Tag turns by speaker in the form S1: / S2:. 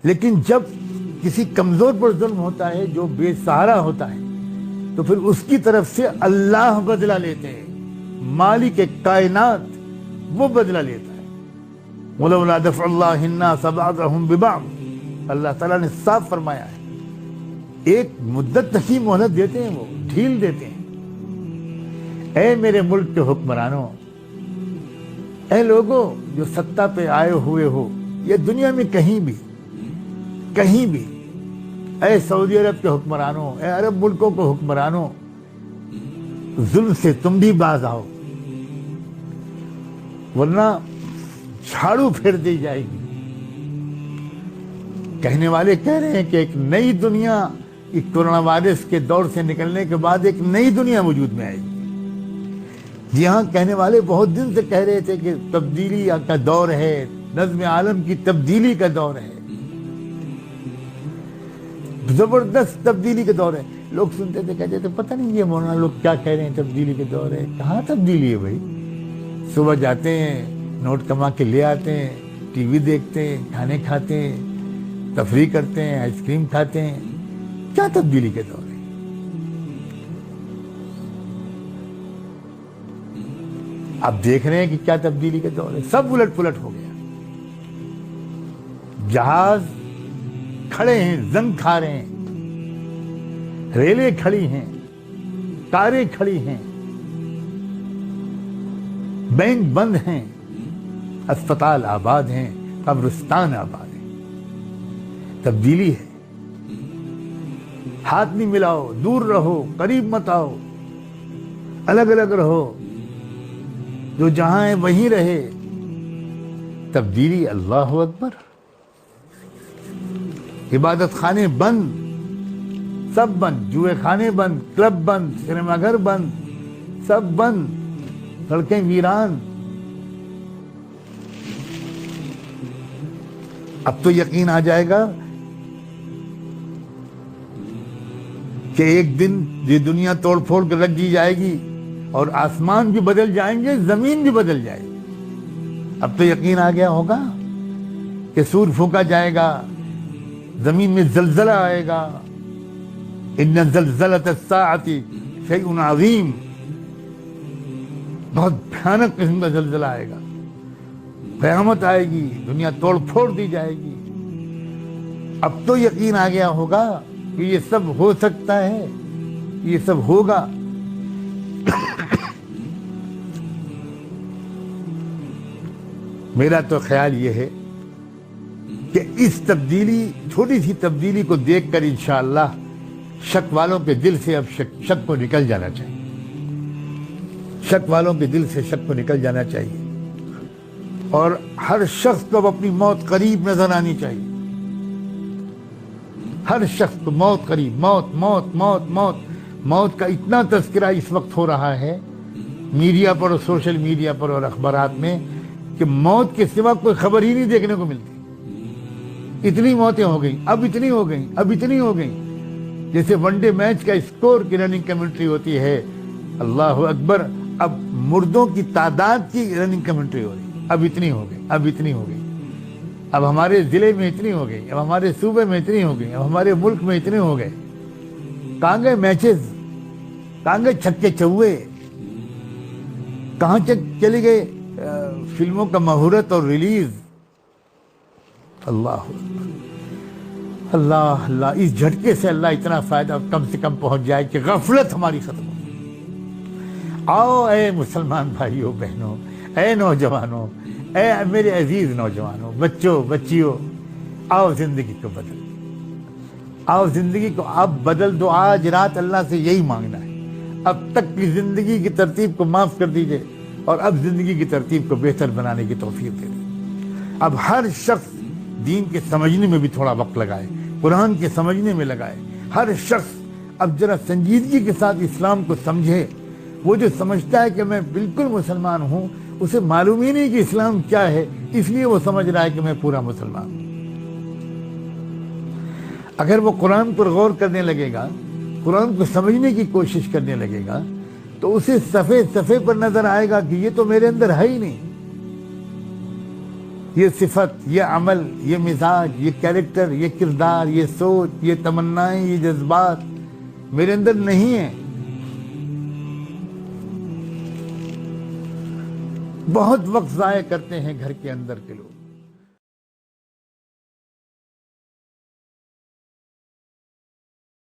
S1: لیکن جب کسی کمزور پر ظلم ہوتا ہے، جو بے سہارا ہوتا ہے، تو پھر اس کی طرف سے اللہ بدلہ لیتے ہیں، مالک کائنات وہ بدلہ لیتا ہے۔ وَلَوْلَا دَفْعُ اللَّهِ النَّاسَ بَعْضَهُمْ بِبَعْضٍ، اللہ تعالیٰ نے صاف فرمایا ہے، ایک مدت تک ہی مہلت دیتے ہیں، وہ ڈھیل دیتے ہیں۔ اے میرے ملک کے حکمرانوں، اے لوگوں جو سطح پہ آئے ہوئے ہو، یہ دنیا میں کہیں بھی، اے سعودی عرب کے حکمرانوں، اے عرب ملکوں کے حکمرانوں، ظلم سے تم بھی باز آؤ، ورنہ جھاڑو پھیر دی جائے گی۔ کہنے والے کہہ رہے ہیں کہ ایک نئی دنیا، ایک کورونا وائرس کے دور سے نکلنے کے بعد ایک نئی دنیا وجود میں آئے گی۔ جی ہاں، کہنے والے بہت دن سے کہہ رہے تھے کہ تبدیلی کا دور ہے، نظم عالم کی تبدیلی کا دور ہے، زبردست تبدیلی کا دور ہے۔ لوگ سنتے تھے، کہتے تھے پتہ نہیں یہ مولانا لوگ کیا کہہ رہے ہیں، تبدیلی کے دور ہے۔ کہاں تبدیلی ہے بھائی؟ صبح جاتے ہیں، نوٹ کما کے لے آتے ہیں، ٹی وی دیکھتے ہیں، کھانے کھاتے ہیں، تفریح کرتے ہیں، آئس کریم کھاتے ہیں۔ کیا تبدیلی کے دور ہے؟ آپ دیکھ رہے ہیں کہ کیا تبدیلی کے دور ہے، سب الٹ پلٹ ہو گیا۔ جہاز کھڑے ہیں، زنگ کھا رہے ہیں، ریلیں کھڑی ہیں، کاریں کھڑی ہیں، بینک بند ہیں، اسپتال آباد ہیں، قبرستان آباد ہیں۔ تبدیلی ہے۔ ہاتھ نہیں ملاؤ، دور رہو، قریب مت آؤ، الگ الگ رہو، جو جہاں ہے وہیں رہے۔ تبدیلی۔ اللہ اکبر۔ عبادت خانے بند، سب بند، جوئے خانے بند، کلب بند، سنیما گھر بند، سب بند، سڑکیں ویران۔ اب تو یقین آ جائے گا کہ ایک دن یہ دنیا توڑ پھوڑ کر رکھ دی جائے گی اور آسمان بھی بدل جائیں گے، زمین بھی بدل جائے گی۔ اب تو یقین آ گیا ہوگا کہ سور پھونکا جائے گا، زمین میں زلزلہ آئے گا۔ ان زلزلۃ الساعۃ شیء عظیم، بہت بھیانک قسم کا زلزلہ آئے گا، قیامت آئے گی، دنیا توڑ پھوڑ دی جائے گی۔ اب تو یقین آ گیا ہوگا کہ یہ سب ہو سکتا ہے، یہ سب ہوگا۔ میرا تو خیال یہ ہے کہ اس تبدیلی، چھوٹی سی تبدیلی کو دیکھ کر انشاءاللہ شک والوں کے دل سے اب شک کو نکل جانا چاہیے، شک والوں کے دل سے شک کو نکل جانا چاہیے، اور ہر شخص کو اب اپنی موت قریب نظر آنی چاہیے۔ ہر شخص کو موت قریب، موت موت موت موت موت کا اتنا تذکرہ اس وقت ہو رہا ہے میڈیا پر اور سوشل میڈیا پر اور اخبارات میں کہ موت کے سوا کوئی خبر ہی نہیں دیکھنے کو ملتی۔ اتنی موتیں ہو گئیں، اب اتنی ہو گئیں، اب اتنی ہو گئیں۔ جیسے ون ڈے میچ کا اسکور کی رننگ کمنٹری ہوتی ہے، اللہ اکبر، اب مردوں کی تعداد کی رننگ کمنٹری ہو رہی ہے۔ اب اتنی ہو گئی، اب اتنی ہو گئی، اب ہمارے ضلع میں اتنی ہو گئی، اب ہمارے صوبے میں اتنی ہو گئی، اب ہمارے ملک میں اتنے ہو گئے۔ کہاں گئے میچز؟ کہاں گئے چھکے چوے؟ کہاں چلی گئے فلموں کا مہورت اور ریلیز؟ اللہ اللہ اللہ، اس جھٹکے سے اللہ اتنا فائدہ کم سے کم پہنچ جائے کہ غفلت ہماری ختم ہو۔ آؤ اے مسلمان بھائیوں بہنوں، اے نوجوانوں، اے میرے عزیز نوجوانوں، بچوں بچیوں، آؤ زندگی کو بدل، آؤ زندگی کو اب بدل دو۔ آج رات اللہ سے یہی مانگنا ہے، اب تک کی زندگی کی ترتیب کو معاف کر دیجئے اور اب زندگی کی ترتیب کو بہتر بنانے کی توفیق دے دیں۔ اب ہر شخص دین کے سمجھنے میں بھی تھوڑا وقت لگائے، قرآن کے سمجھنے میں لگائے۔ ہر شخص اب ذرا سنجیدگی کے ساتھ اسلام کو سمجھے۔ وہ جو سمجھتا ہے کہ میں بالکل مسلمان ہوں، اسے معلوم ہی نہیں کہ اسلام کیا ہے، اس لیے وہ سمجھ رہا ہے کہ میں پورا مسلمان ہوں۔ اگر وہ قرآن پر غور کرنے لگے گا، قرآن کو سمجھنے کی کوشش کرنے لگے گا، تو اسے صفحے صفحے پر نظر آئے گا کہ یہ تو میرے اندر ہے ہی نہیں، یہ صفت، یہ عمل، یہ مزاج، یہ کیریکٹر، یہ کردار، یہ سوچ، یہ تمنائیں، یہ جذبات میرے اندر نہیں ہیں۔ بہت وقت ضائع کرتے ہیں گھر کے اندر کے لوگ،